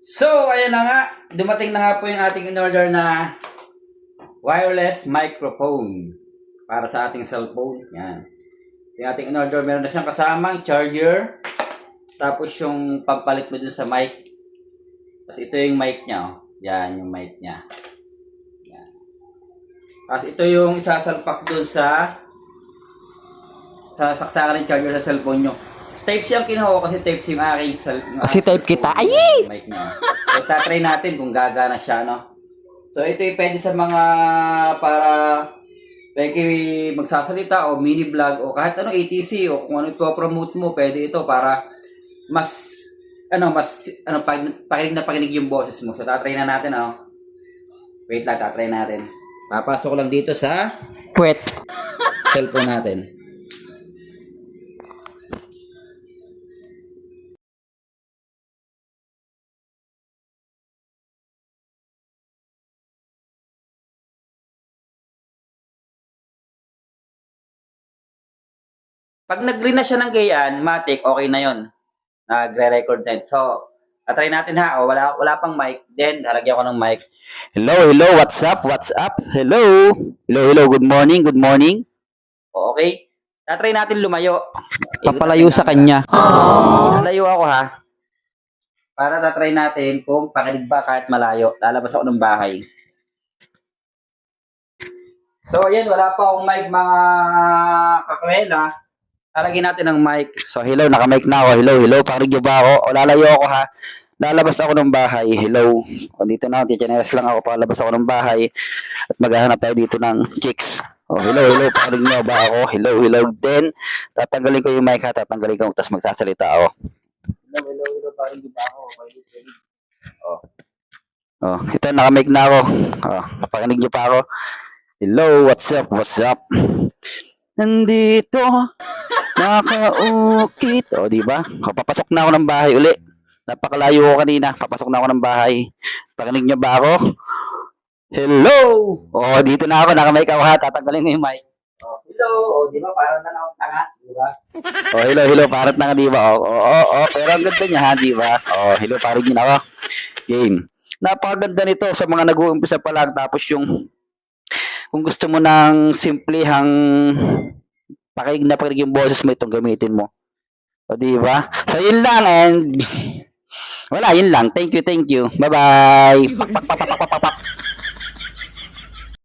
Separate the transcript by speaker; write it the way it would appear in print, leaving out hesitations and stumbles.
Speaker 1: So, ayan na nga. Dumating na nga po yung ating in-order na wireless microphone para sa ating cellphone. Yan. Yung ating in-order, meron na siyang kasamang charger. Tapos yung pampalit mo dun sa mic. Tapos ito yung mic niya. Oh. Yan, yung mic niya. Yan. Tapos ito yung isasalpak dun sa saksakan ng charger sa cellphone nyo. Type C ang kinuha ko kasi type C yung aking
Speaker 2: Kasi type kita. Ay!
Speaker 1: mic niya. So, tatry natin kung gagana siya, no? So, ito yung pwede sa mga para pwede magsasalita o mini vlog o kahit ano ATC o kung ano ipo-promote mo, pwede ito para mas pakinig yung boses mo. So, tatry na natin, oh. Wait lang, tatry natin. Papasok ko lang dito sa
Speaker 2: Puwet.
Speaker 1: cellphone natin. Pag nag-green na siya ng gayan, matic, okay na yon. Nagre-record na yun. So, try natin ha. O, wala pang mic. Then, lalagyan ko ng mic.
Speaker 2: Hello, what's up, Hello. Hello, good morning.
Speaker 1: O, okay. Tatry natin lumayo.
Speaker 2: Papalayo sa kanya.
Speaker 1: Lalayo ako ha. Para tatry natin kung pakinig ba kahit malayo. Lalabas ako ng bahay. So, ayan. Wala pa akong mic mga kakwela. Lalagyan natin ng mic.
Speaker 2: So, hello, naka-mic na ako. Hello, pakinig niyo ba ako? O, lalayo ako ha. Lalabas ako ng bahay. Hello. O, dito na, tiyanelas lang ako. Palabas ako ng bahay. At maghahanap tayo dito ng chicks. O, hello, pakinig niyo ba ako? Hello. Then, tatanggalin ko yung mic ha. Tatanggalin ko, tapos magsasalita ako.
Speaker 1: Hello. Pakinig ba ako?
Speaker 2: Oh, ito, naka-mic na ako. Oh, pakinig niyo pa ako. Hello, what's up? Nandito, nakaukit. O, diba? Papasok na ako ng bahay uli. Napakalayo ko kanina. Papasok na ako ng bahay. Pakinig niyo ba ako? Hello! O, dito na ako. Naka-mic ako ha. Tatanggalin ko yung mic.
Speaker 1: Hello. O, di ba? Parang na akong tanga. Di ba?
Speaker 2: O, hello. Parat na nga, diba? Pero ang ganda niya ha, diba? O, hello, parig niyo na ako. Game. Napakaganda nito sa mga nag-uumpisa pa lang. Tapos yung kung gusto mo ng simplehang pakinig yung boses mo, itong gamitin mo. O, diba? So, yun lang and wala, yun lang. Thank you. Bye-bye. Pak.